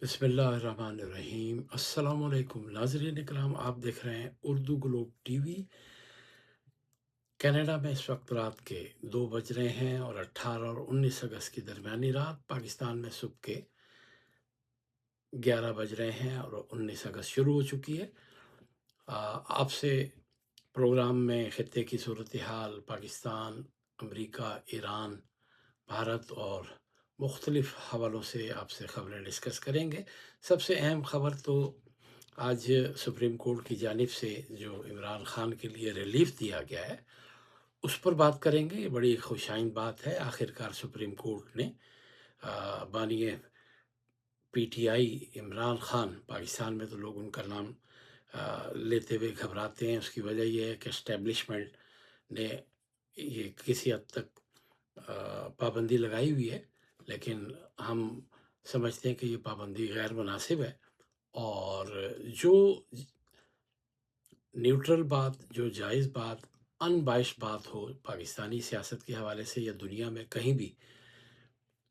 بسم اللہ الرحمن الرحیم۔ السلام علیکم ناظرین اکرام، آپ دیکھ رہے ہیں Urdu Globe T V. Canada میں اس وقت رات کے 2 بج رہے ہیں اور 18 اور 19 اگست کی درمیانی رات، پاکستان میں صبح کے 11 بج رہے ہیں اور 19 اگست شروع ہو چکی ہے۔ آپ سے پروگرام میں خطے کی صورتحال، پاکستان، امریکہ، ایران، بھارت اور مختلف حوالوں سے آپ سے خبریں ڈسکس کریں گے۔ سب سے اہم خبر تو آج سپریم کورٹ کی جانب سے جو عمران خان کے لیے ریلیف دیا گیا ہے اس پر بات کریں گے۔ یہ بڑی خوشائند بات ہے، آخرکار سپریم کورٹ نے بانی P T I Imran Khan, Pakistan میں تو لوگ ان کا نام لیتے ہوئے گھبراتے ہیں، اس کی وجہ یہ ہے کہ اسٹیبلشمنٹ نے یہ کسی حد تک پابندی لگائی ہوئی ہے، لیکن ہم سمجھتے ہیں کہ یہ پابندی غیر مناسب ہے، اور جو نیوٹرل بات، جو جائز بات، ان بائش بات ہو پاکستانی سیاست کے حوالے سے یا دنیا میں کہیں بھی،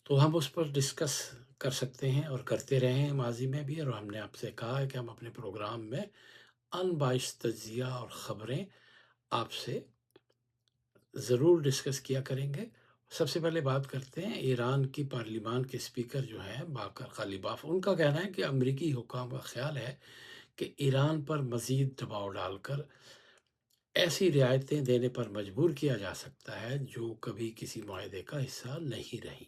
تو ہم اس پر ڈسکس کر سکتے ہیں اور کرتے رہے ہیں ماضی میں بھی، اور ہم نے آپ سے کہا ہے کہ ہم اپنے پروگرام میں ان بائش تجزیہ اور خبریں آپ سے ضرور ڈسکس کیا کریں گے۔ سب سے پہلے بات کرتے ہیں ایران کی پارلیمان کے اسپیکر جو ہیں باقر غالیباف، ان کا کہنا ہے کہ امریکی حکام کا خیال ہے کہ ایران پر مزید دباؤ ڈال کر ایسی رعایتیں دینے پر مجبور کیا جا سکتا ہے جو کبھی کسی معاہدے کا حصہ نہیں رہیں۔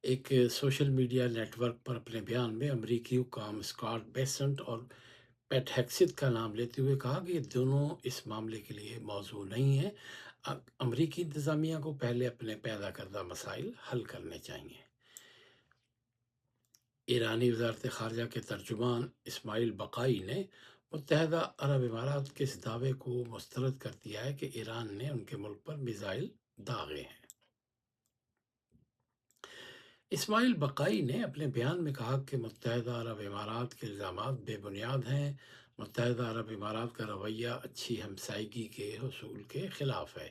ایک سوشل میڈیا نیٹ ورک پر اپنے بیان میں امریکی حکام اسکاٹ بیسنٹ اور پیٹ ہیکسٹ کا نام لیتے ہوئے کہا کہ یہ دونوں اس معاملے کے لیے موضوع نہیں ہیں۔ امریکی انتظامیہ کو پہلے اپنے پیدا کردہ مسائل حل کرنے چاہیے۔ ایرانی وزارت خارجہ کے ترجمان اسماعیل بقائی نے متحدہ عرب امارات کے اس دعوے کو مسترد کر دیا ہے کہ ایران نے ان کے ملک پر میزائل داغے ہیں۔ اسماعیل بقائی نے اپنے بیان میں کہا کہ متحدہ عرب امارات کے الزامات بے بنیاد ہیں۔ متحدہ عرب امارات کا رویہ اچھی ہمسائیگی کے حصول کے خلاف ہے۔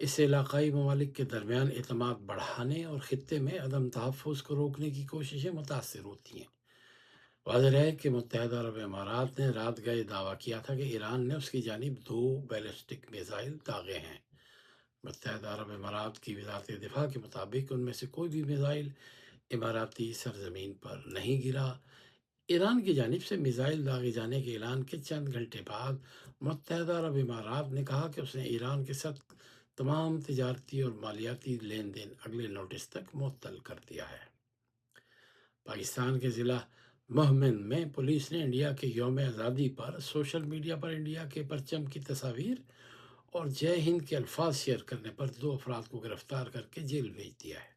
اس سے علاقائی ممالک کے درمیان اعتماد بڑھانے اور خطے میں عدم تحفظ کو روکنے کی کوششیں متاثر ہوتی ہیں۔ واضح ہے کہ متحدہ عرب امارات نے رات گئے دعویٰ کیا تھا کہ ایران نے اس کی جانب 2 بیلسٹک میزائل داغے ہیں۔ متحدہ عرب امارات کی وزارت دفاع کے مطابق ان میں سے کوئی بھی میزائل اماراتی سرزمین پر نہیں گرا۔ ایران کی جانب سے میزائل داغے جانے کے اعلان کے چند گھنٹے بعد متحدہ عرب امارات نے کہا کہ اس نے ایران کے ساتھ تمام تجارتی اور مالیاتی لین دین اگلے نوٹس تک معطل کر دیا ہے۔ پاکستان کے ضلع مہمند میں پولیس نے انڈیا کے یوم آزادی پر سوشل میڈیا پر انڈیا کے پرچم کی تصاویر اور جے ہند کے الفاظ شیئر کرنے پر 2 افراد کو گرفتار کر کے جیل بھیج دیا ہے۔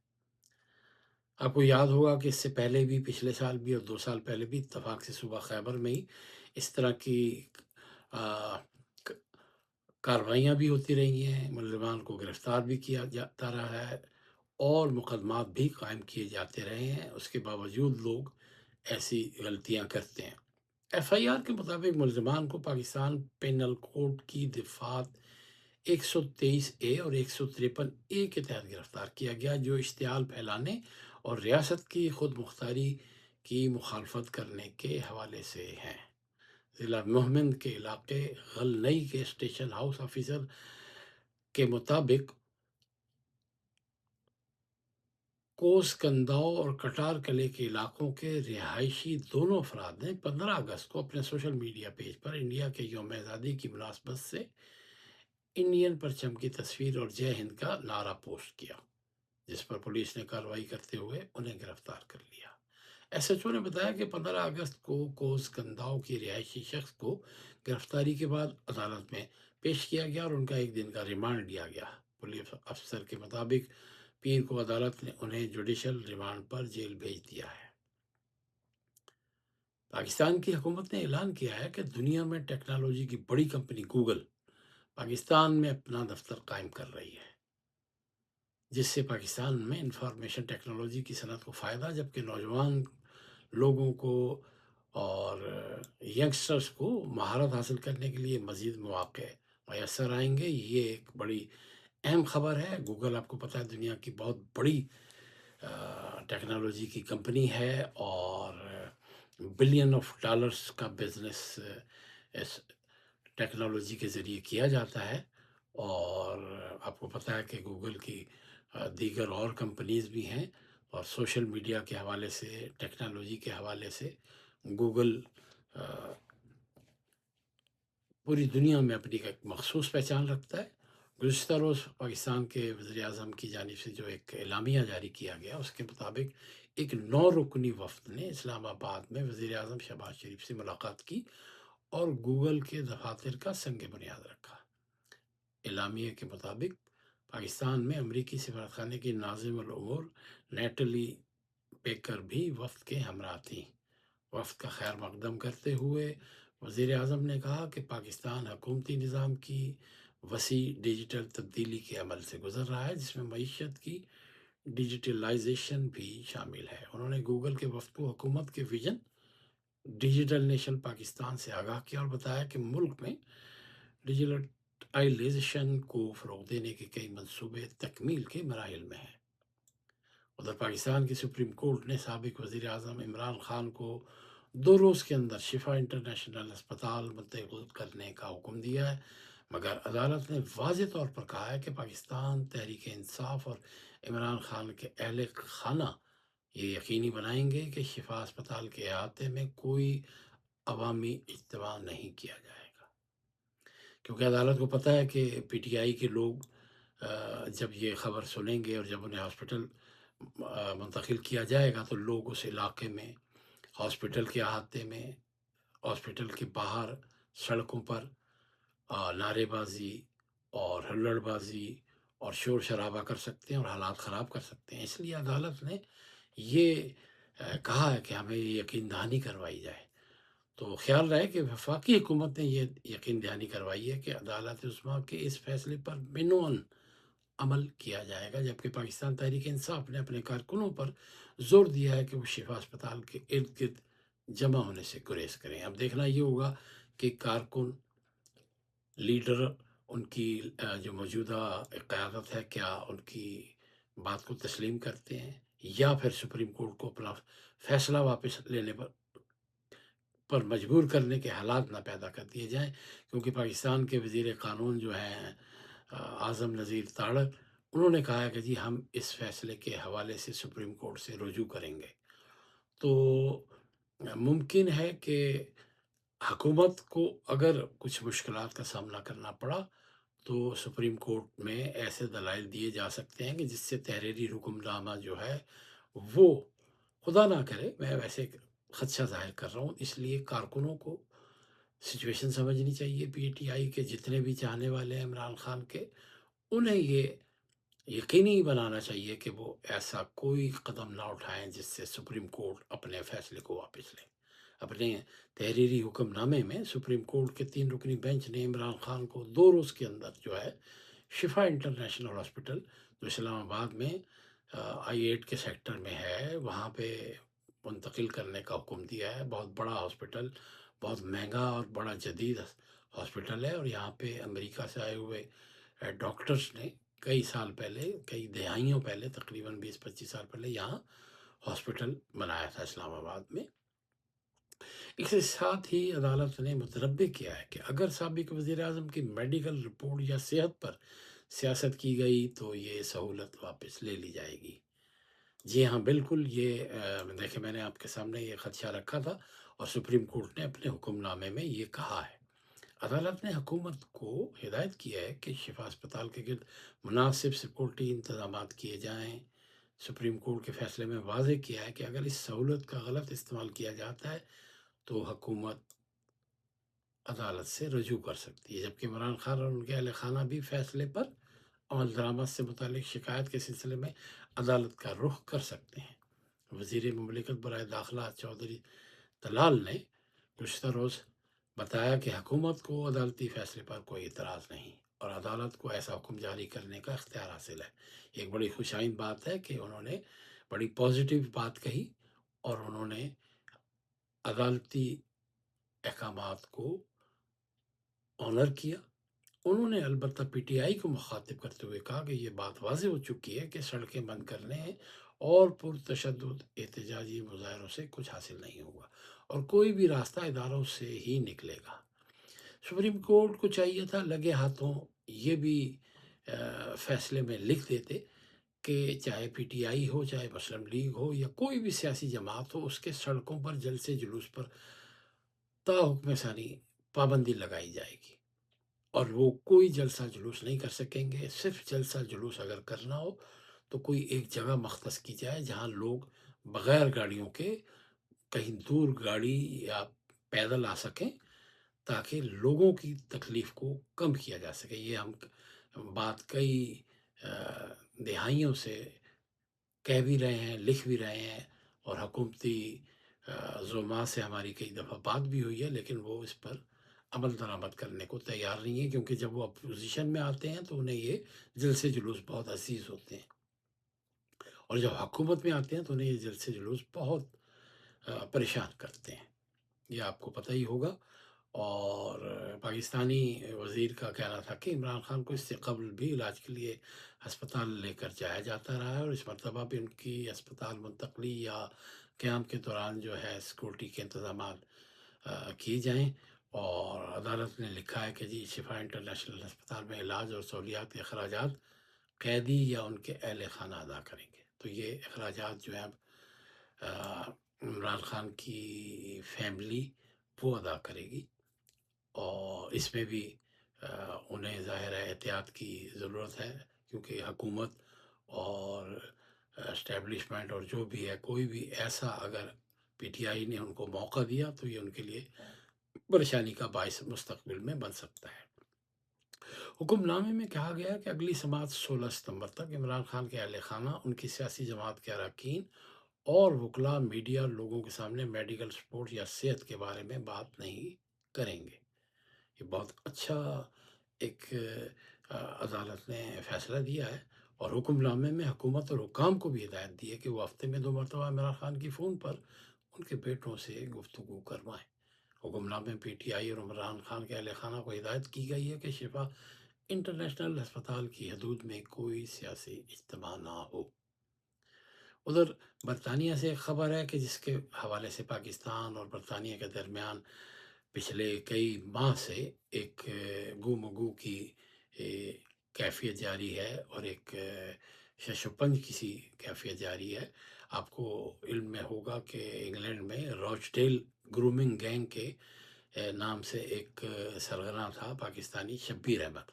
آپ کو یاد ہوگا کہ اس سے پہلے بھی، پچھلے سال بھی اور 2 سال پہلے بھی اتفاق سے صوبہ خیبر میں ہی اس طرح کی آ، ک- کارروائیاں بھی ہوتی رہی ہیں، ملزمان کو گرفتار بھی کیا جاتا رہا ہے اور مقدمات بھی قائم کیے جاتے رہے ہیں، اس کے باوجود لوگ ایسی غلطیاں کرتے ہیں۔ ایف آئی آر کے مطابق ملزمان کو پاکستان پینل کوڈ کی دفعات 123A اور 153A کے تحت گرفتار کیا گیا، جو اشتعال پھیلانے اور ریاست کی خود مختاری کی مخالفت کرنے کے حوالے سے ہیں۔ ضلع مہمند کے علاقے غلنئی کے اسٹیشن ہاؤس آفیسر کے مطابق کوس کنداؤ اور کٹار کلے کے علاقوں کے رہائشی دونوں افراد نے 15 اگست کو اپنے سوشل میڈیا پیج پر انڈیا کے یوم آزادی کی مناسبت سے انڈین پرچم کی تصویر اور جے ہند کا نعرہ پوسٹ کیا، جس پر پولیس نے کارروائی کرتے ہوئے انہیں گرفتار کر لیا۔ ایس ایچ او نے بتایا کہ 15 اگست کو کوس کنداؤ کی رہائشی شخص کو گرفتاری کے بعد عدالت میں پیش کیا گیا اور ان کا 1 دن کا ریمانڈ لیا گیا۔ پولیس افسر کے مطابق پیر کو عدالت نے انہیں جوڈیشل ریمانڈ پر جیل بھیج دیا ہے۔ پاکستان کی حکومت نے اعلان کیا ہے کہ دنیا میں ٹیکنالوجی کی بڑی کمپنی گوگل پاکستان میں اپنا دفتر قائم کر رہی ہے، جس سے پاکستان میں انفارمیشن ٹیکنالوجی کی صنعت کو فائدہ، جبکہ نوجوان لوگوں کو اور ینگسٹرز کو مہارت حاصل کرنے کے لیے مزید مواقع میسر آئیں گے۔ یہ ایک بڑی اہم خبر ہے۔ گوگل، آپ کو پتہ ہے، دنیا کی بہت بڑی ٹیکنالوجی کی کمپنی ہے اور بلین آف ڈالرز کا بزنس اس ٹیکنالوجی کے ذریعے کیا جاتا ہے۔ اور آپ کو پتہ ہے کہ گوگل کی دیگر اور کمپنیز بھی ہیں، اور سوشل میڈیا کے حوالے سے، ٹیکنالوجی کے حوالے سے گوگل پوری دنیا میں اپنی ایک مخصوص پہچان رکھتا ہے۔ گزشتہ روز پاکستان کے وزیر اعظم کی جانب سے جو ایک اعلامیہ جاری کیا گیا، اس کے مطابق ایک 9 رکنی وفد نے اسلام آباد میں وزیر اعظم شہباز شریف سے ملاقات کی اور گوگل کے دفاتر کا سنگ بنیاد رکھا۔ اعلامیہ کے مطابق پاکستان میں امریکی سفارتخانے کی ناظم الامور نیٹلی بیکر بھی وفد کے ہمراہ تھیں۔ وفد کا خیر مقدم کرتے ہوئے وزیر اعظم نے کہا کہ پاکستان حکومتی نظام کی وسیع ڈیجیٹل تبدیلی کے عمل سے گزر رہا ہے، جس میں معیشت کی ڈیجیٹلائزیشن بھی شامل ہے۔ انہوں نے گوگل کے وفد کو حکومت کے ویژن ڈیجیٹل نیشن پاکستان سے آگاہ کیا اور بتایا کہ ملک میں ڈیجیٹلائزیشن کو فروغ دینے کے کئی منصوبے تکمیل کے مراحل میں ہیں۔ ادھر پاکستان کی سپریم کورٹ نے سابق وزیر اعظم عمران خان کو 2 روز کے اندر شفا انٹرنیشنل ہسپتال منتقل کرنے کا حکم دیا ہے، مگر عدالت نے واضح طور پر کہا ہے کہ پاکستان تحریک انصاف اور عمران خان کے اہل خانہ یہ یقینی بنائیں گے کہ شفا ہسپتال کے احاطے میں کوئی عوامی اجتماع نہیں کیا جائے گا، کیونکہ عدالت کو پتہ ہے کہ پی ٹی آئی کے لوگ جب یہ خبر سنیں گے اور جب انہیں ہاسپٹل منتقل کیا جائے گا تو لوگ اس علاقے میں، ہاسپٹل کے احاطے میں، ہاسپٹل کے باہر، سڑکوں پر نعرے بازی اور ہلڑ بازی اور شور شرابہ کر سکتے ہیں اور حالات خراب کر سکتے ہیں۔ اس لیے عدالت نے یہ کہا ہے کہ ہمیں یہ یقین دہانی کروائی جائے۔ تو خیال رہے کہ وفاقی حکومت نے یہ یقین دہانی کروائی ہے کہ عدالت عظمیٰ کے اس فیصلے پر بنون عمل کیا جائے گا، جبکہ پاکستان تحریک انصاف نے اپنے کارکنوں پر زور دیا ہے کہ وہ شفا اسپتال کے ارد گرد جمع ہونے سے گریز کریں۔ اب دیکھنا یہ ہوگا کہ کارکن، لیڈر، ان کی جو موجودہ قیادت ہے، کیا ان کی بات کو تسلیم کرتے ہیں یا پھر سپریم کورٹ کو اپنا فیصلہ واپس لینے پر مجبور کرنے کے حالات نہ پیدا کر دیے جائیں، کیونکہ پاکستان کے وزیر قانون جو ہیں اعظم نذیر تاڑر، انہوں نے کہا ہے کہ جی ہم اس فیصلے کے حوالے سے سپریم کورٹ سے رجوع کریں گے۔ تو ممکن ہے کہ حکومت کو اگر کچھ مشکلات کا سامنا کرنا پڑا تو سپریم کورٹ میں ایسے دلائل دیے جا سکتے ہیں کہ جس سے تحریری حکم نامہ جو ہے وہ، خدا نہ کرے، میں ویسے خدشہ ظاہر کر رہا ہوں، اس لیے کارکنوں کو سچویشن سمجھنی چاہیے۔ پی ٹی آئی کے جتنے بھی چاہنے والے ہیں عمران خان کے، انہیں یہ یقینی بنانا چاہیے کہ وہ ایسا کوئی قدم نہ اٹھائیں جس سے سپریم کورٹ اپنے فیصلے کو واپس لے۔ اپنے تحریری حکم نامے میں سپریم کورٹ کے 3 رکنی بینچ نے عمران خان کو 2 روز کے اندر جو ہے شفا انٹرنیشنل ہاسپٹل، جو اسلام آباد میں I-8 کے سیکٹر میں ہے، وہاں پہ منتقل کرنے کا حکم دیا ہے۔ بہت بڑا ہاسپٹل، بہت مہنگا اور بڑا جدید ہاسپٹل ہے، اور یہاں پہ امریکہ سے آئے ہوئے ڈاکٹرز نے کئی سال پہلے، کئی دہائیوں پہلے، تقریباً 20-25 سال پہلے یہاں ہاسپٹل بنایا تھا اسلام آباد میں۔ اس کے ساتھ ہی عدالت نے متنبع کیا ہے کہ اگر سابق وزیر اعظم کی میڈیکل رپورٹ یا صحت پر سیاست کی گئی تو یہ سہولت واپس لے لی جائے گی۔ جی ہاں، بالکل، یہ دیکھیں، میں نے آپ کے سامنے یہ خدشہ رکھا تھا اور سپریم کورٹ نے اپنے حکم نامے میں یہ کہا ہے۔ عدالت نے حکومت کو ہدایت کیا ہے کہ شفا اسپتال کے گرد مناسب سیکورٹی انتظامات کیے جائیں۔ سپریم کورٹ کے فیصلے میں واضح کیا ہے کہ اگر اس سہولت کا غلط استعمال کیا جاتا ہے تو حکومت عدالت سے رجوع کر سکتی ہے، جبکہ عمران خان اور ان کے اہل خانہ بھی فیصلے پر عمل درآمد سے متعلق شکایت کے سلسلے میں عدالت کا رخ کر سکتے ہیں۔ وزیر مملکت برائے داخلہ چودھری طلال نے گزشتہ روز بتایا کہ حکومت کو عدالتی فیصلے پر کوئی اعتراض نہیں اور عدالت کو ایسا حکم جاری کرنے کا اختیار حاصل ہے۔ ایک بڑی خوش آئند بات ہے کہ انہوں نے بڑی پازیٹیو بات کہی اور انہوں نے عدالتی احکامات کو آنر کیا۔ انہوں نے البتہ پی ٹی آئی کو مخاطب کرتے ہوئے کہا کہ یہ بات واضح ہو چکی ہے کہ سڑکیں بند کرنے اور پرتشدد احتجاجی مظاہروں سے کچھ حاصل نہیں ہوگا، اور کوئی بھی راستہ اداروں سے ہی نکلے گا۔ سپریم کورٹ کو چاہیے تھا لگے ہاتھوں یہ بھی فیصلے میں لکھ دیتے کہ چاہے پی ٹی آئی ہو، چاہے مسلم لیگ ہو، یا کوئی بھی سیاسی جماعت ہو، اس کے سڑکوں پر جلسے جلوس پر تا حکم ثانی پابندی لگائی جائے گی، اور وہ کوئی جلسہ جلوس نہیں کر سکیں گے۔ صرف جلسہ جلوس اگر کرنا ہو تو کوئی ایک جگہ مختص کی جائے جہاں لوگ بغیر گاڑیوں کے کہیں دور گاڑی یا پیدل آ سکیں، تاکہ لوگوں کی تکلیف کو کم کیا جا سکے۔ یہ ہم بات کئی دہائیوں سے کہہ بھی رہے ہیں، لکھ بھی رہے ہیں، اور حکومتی زعماء سے ہماری کئی دفعہ بات بھی ہوئی ہے، لیکن وہ اس پر عمل درآمد کرنے کو تیار نہیں ہے، کیونکہ جب وہ اپوزیشن میں آتے ہیں تو انہیں یہ جلسے جلوس بہت عزیز ہوتے ہیں، اور جب حکومت میں آتے ہیں تو انہیں یہ جلسے جلوس بہت پریشان کرتے ہیں۔ یہ آپ کو پتہ ہی ہوگا۔ اور پاکستانی وزیر کا کہنا تھا کہ عمران خان کو اس سے قبل بھی علاج کے لیے ہسپتال لے کر جایا جاتا رہا ہے، اور اس مرتبہ بھی ان کی ہسپتال منتقلی یا قیام کے دوران جو ہے سیکورٹی کے انتظامات کیے جائیں۔ اور عدالت نے لکھا ہے کہ جی شفا انٹرنیشنل ہسپتال میں علاج اور سہولیات کے اخراجات قیدی یا ان کے اہل خانہ ادا کریں گے۔ تو یہ اخراجات جو ہیں اب عمران خان کی فیملی وہ ادا کرے گی، اور اس میں بھی انہیں ظاہر ہے احتیاط کی ضرورت ہے، کیونکہ حکومت اور اسٹیبلشمنٹ اور جو بھی ہے، کوئی بھی ایسا اگر پی ٹی آئی نے ان کو موقع دیا تو یہ ان کے لیے پریشانی کا باعث مستقبل میں بن سکتا ہے۔ حکم نامے میں کہا گیا ہے کہ اگلی سماعت 16 ستمبر تک عمران خان کے اہل خانہ، ان کی سیاسی جماعت کے اراکین اور وکلاء میڈیا لوگوں کے سامنے میڈیکل سپورٹ یا صحت کے بارے میں بات نہیں کریں گے۔ یہ بہت اچھا ایک عدالت نے فیصلہ دیا ہے، اور حکم نامے میں حکومت اور حکام کو بھی ہدایت دی ہے کہ وہ ہفتے میں 2 مرتبہ عمران خان کی فون پر ان کے بیٹوں سے گفتگو کروائیں۔ حکم نامے میں پی ٹی آئی اور عمران خان کے اہل خانہ کو ہدایت کی گئی ہے کہ شفا انٹرنیشنل ہسپتال کی حدود میں کوئی سیاسی اجتماع نہ ہو۔ ادھر برطانیہ سے ایک خبر ہے کہ جس کے حوالے سے پاکستان اور برطانیہ کے درمیان پچھلے کئی ماہ سے ایک گو مگو کی کیفیت جاری ہے، اور ایک شش و پنج کسی کیفیت جاری ہے۔ آپ کو علم میں ہوگا کہ انگلینڈ میں راچ ڈیل گرومنگ گینگ کے نام سے ایک سرغنہ تھا پاکستانی، شبیر احمد۔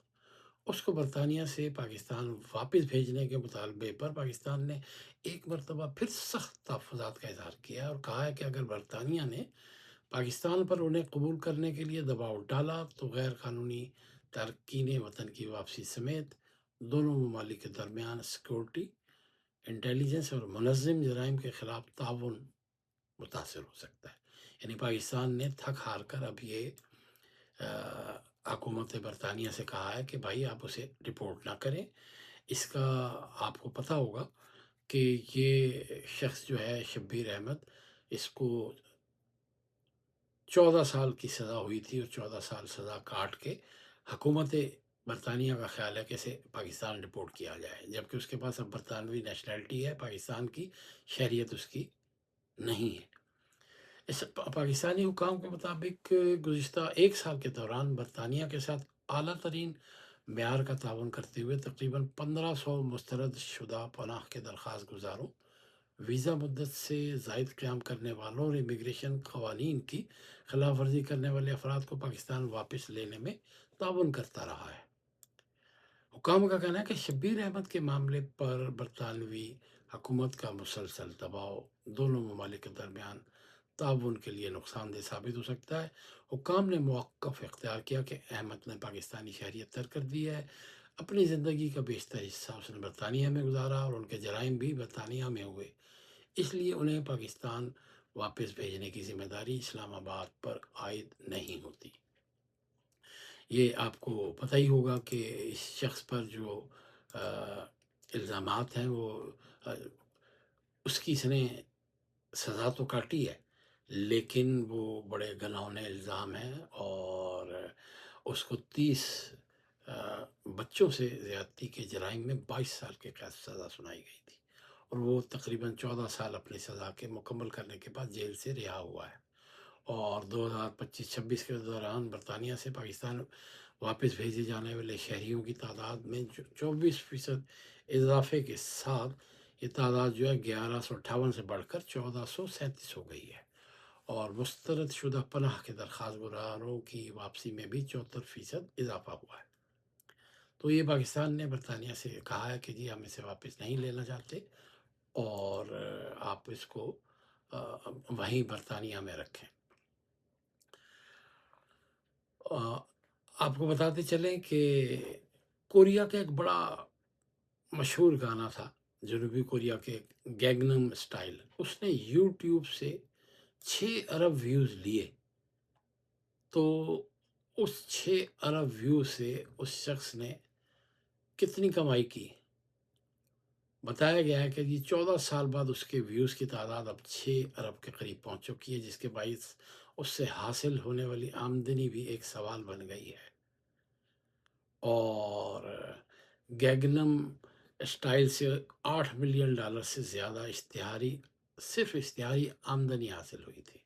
اس کو برطانیہ سے پاکستان واپس بھیجنے کے مطالبے پر پاکستان نے ایک مرتبہ پھر سخت تحفظات کا اظہار کیا، اور کہا ہے کہ اگر برطانیہ نے پاکستان پر انہیں قبول کرنے کے لیے دباؤ ڈالا تو غیر قانونی تارکین وطن کی واپسی سمیت دونوں ممالک کے درمیان سیکورٹی، انٹیلیجنس اور منظم جرائم کے خلاف تعاون متاثر ہو سکتا ہے۔ یعنی پاکستان نے تھک ہار کر اب یہ حکومت برطانیہ سے کہا ہے کہ بھائی آپ اسے رپورٹ نہ کریں۔ اس کا آپ کو پتہ ہوگا کہ یہ شخص جو ہے شبیر احمد، اس کو 14 سال کی سزا ہوئی تھی، اور 14 سال سزا کاٹ کے حکومت برطانیہ کا خیال ہے کہ اسے پاکستان رپورٹ کیا جائے، جبکہ اس کے پاس اب برطانوی نیشنلٹی ہے، پاکستان کی شہریت اس کی نہیں ہے۔ اس پاکستانی حکام کے مطابق گزشتہ ایک سال کے دوران برطانیہ کے ساتھ اعلیٰ ترین معیار کا تعاون کرتے ہوئے تقریباً 1500 مسترد شدہ پناہ کے درخواست گزاروں، ویزا مدت سے زائد قیام کرنے والوں اور امیگریشن قوانین کی خلاف ورزی کرنے والے افراد کو پاکستان واپس لینے میں تعاون کرتا رہا ہے۔ حکام کا کہنا ہے کہ شبیر احمد کے معاملے پر برطانوی حکومت کا مسلسل دباؤ دونوں ممالک کے درمیان تعاون کے لیے نقصان دہ ثابت ہو سکتا ہے۔ حکام نے موقف اختیار کیا کہ احمد نے پاکستانی شہریت ترک کر دی ہے۔ اپنی زندگی کا بیشتر حصہ اس نے برطانیہ میں گزارا، اور ان کے جرائم بھی برطانیہ میں ہوئے، اس لیے انہیں پاکستان واپس بھیجنے کی ذمہ داری اسلام آباد پر عائد نہیں ہوتی۔ یہ آپ کو پتہ ہی ہوگا کہ اس شخص پر جو الزامات ہیں وہ اس کی اس نے سزا تو کاٹی ہے، لیکن وہ بڑے گھناؤنے الزام ہیں، اور اس کو 30 بچوں سے زیادتی کے جرائم میں 22 سال کی قید سزا سنائی گئی تھی، اور وہ تقریباً 14 سال اپنی سزا کے مکمل کرنے کے بعد جیل سے رہا ہوا ہے۔ اور 2025-26 کے دوران برطانیہ سے پاکستان واپس بھیجے جانے والے شہریوں کی تعداد میں 24% اضافے کے ساتھ یہ تعداد جو ہے 1158 سے بڑھ کر 1437 ہو گئی ہے، اور مسترد شدہ پناہ کے درخواست گزاروں کی واپسی میں بھی 74% اضافہ ہوا ہے۔ تو یہ پاکستان نے برطانیہ سے کہا ہے کہ جی ہم اسے واپس نہیں لینا چاہتے، اور آپ اس کو وہیں برطانیہ میں رکھیں۔ آپ کو بتاتے چلیں کہ کوریا کا ایک بڑا مشہور گانا تھا، جنوبی کوریا کے گینگنم اسٹائل، اس نے یوٹیوب سے 6 ارب ویوز لیے۔ تو اس 6 ارب ویوز سے اس شخص نے کتنی کمائی کی؟ بتایا گیا ہے کہ جی 14 سال بعد اس کے ویوز کی تعداد اب 6 ارب کے قریب پہنچ چکی ہے، جس کے باعث اس سے حاصل ہونے والی آمدنی بھی ایک سوال بن گئی ہے۔ اور گیگنم اسٹائل سے $8 ملین سے زیادہ صرف اشتہاری آمدنی حاصل ہوئی تھی۔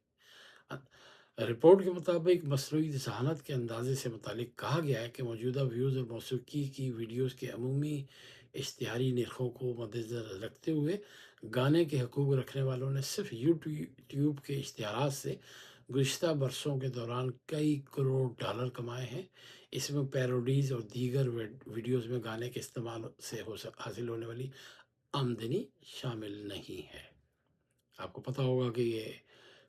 رپورٹ کے مطابق مصنوعی ذہانت کے اندازے سے متعلق کہا گیا ہے کہ موجودہ ویوز اور موسیقی کی ویڈیوز کے عمومی اشتہاری نرخوں کو مدنظر رکھتے ہوئے گانے کے حقوق رکھنے والوں نے صرف یوٹیوب کے اشتہارات سے گزشتہ برسوں کے دوران کئی کروڑ ڈالر کمائے ہیں۔ اس میں پیروڈیز اور دیگر ویڈیوز میں گانے کے استعمال سے حاصل ہونے والی آمدنی شامل نہیں ہے۔ آپ کو پتہ ہوگا کہ یہ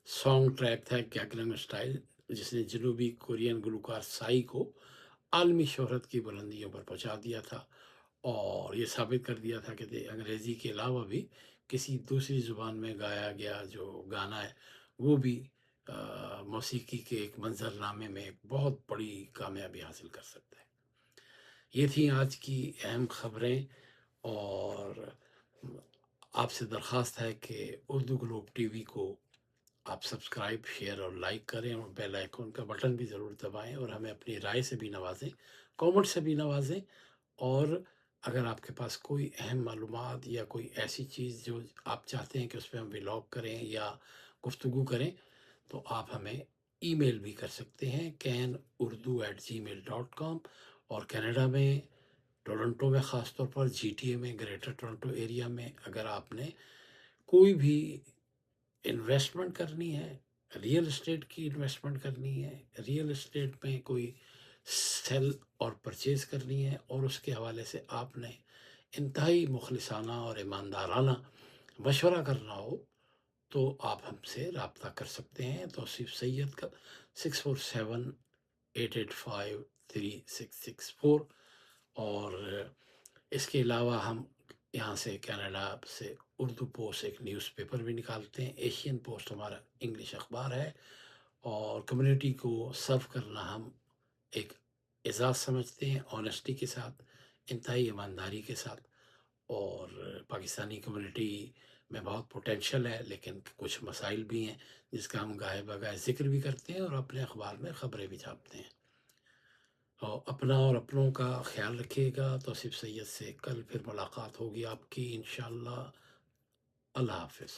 سانگ ٹریک تھا گینگنم اسٹائل، جس نے جنوبی کورین گلوکار سائی کو عالمی شہرت کی بلندیوں پر پہنچا دیا تھا، اور یہ ثابت کر دیا تھا کہ انگریزی کے علاوہ بھی کسی دوسری زبان میں گایا گیا جو گانا ہے وہ بھی موسیقی کے ایک منظر نامے میں ایک بہت بڑی کامیابی حاصل کر سکتا ہے۔ یہ تھیں آج کی اہم خبریں، اور آپ سے درخواست ہے کہ اردو گلوب ٹی وی کو آپ سبسکرائب، شیئر اور لائک کریں، اور بیل آئیکن کا بٹن بھی ضرور دبائیں، اور ہمیں اپنی رائے سے بھی نوازیں، کامنٹ سے بھی نوازیں۔ اور اگر آپ کے پاس کوئی اہم معلومات یا کوئی ایسی چیز جو آپ چاہتے ہیں کہ اس پہ ہم ولاگ کریں یا گفتگو کریں، تو آپ ہمیں ای میل بھی کر سکتے ہیں canurdu@gmail.com۔ اور کینیڈا میں، ٹورنٹو میں خاص طور پر، جی ٹی اے میں، گریٹر ٹورنٹو ایریا میں، اگر آپ نے کوئی بھی انویسٹمنٹ کرنی ہے، ریئل اسٹیٹ کی انویسٹمنٹ کرنی ہے، ریئل اسٹیٹ میں کوئی سیل اور پرچیز کرنی ہے، اور اس کے حوالے سے آپ نے انتہائی مخلصانہ اور ایماندارانہ مشورہ کرنا ہو، تو آپ ہم سے رابطہ کر سکتے ہیں۔ توصیف سید کا 647-885-3664۔ اور اس کے علاوہ ہم یہاں سے کینیڈا سے اردو پوسٹ ایک نیوز پیپر بھی نکالتے ہیں، ایشین پوسٹ ہمارا انگلش اخبار ہے، اور کمیونٹی کو سرو کرنا ہم ایک اعزاز سمجھتے ہیں، آنیسٹی کے ساتھ، انتہائی ایمانداری کے ساتھ۔ اور پاکستانی کمیونٹی میں بہت پوٹینشل ہے، لیکن کچھ مسائل بھی ہیں جس کا ہم گاہے بگاہے ذکر بھی کرتے ہیں، اور اپنے اخبار میں خبریں بھی چھاپتے ہیں۔ اور اپنا اور اپنوں کا خیال رکھیے گا۔ توصیف سید سے کل پھر ملاقات ہوگی آپ کی انشاءاللہ۔ اللہ حافظ۔